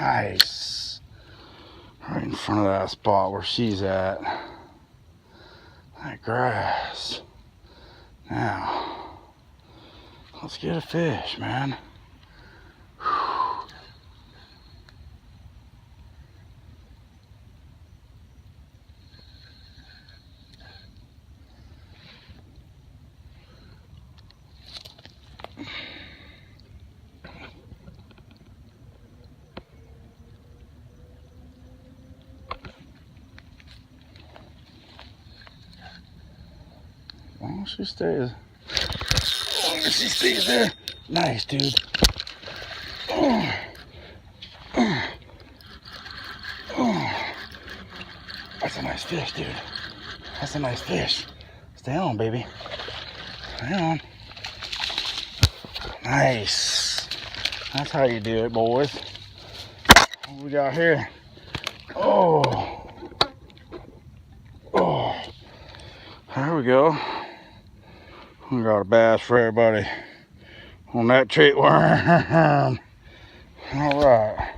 Nice. Right in front of that spot where she's at. That grass. Now, let's get a fish, man. Oh, she stays. Oh, she stays there. Nice, dude. Oh. Oh. Oh. That's a nice fish, dude. That's a nice fish. Stay on, baby. Stay on. Nice. That's how you do it, boys. What we got here? Oh. Oh. There we go. We got a bass for everybody on that treat worm. All right.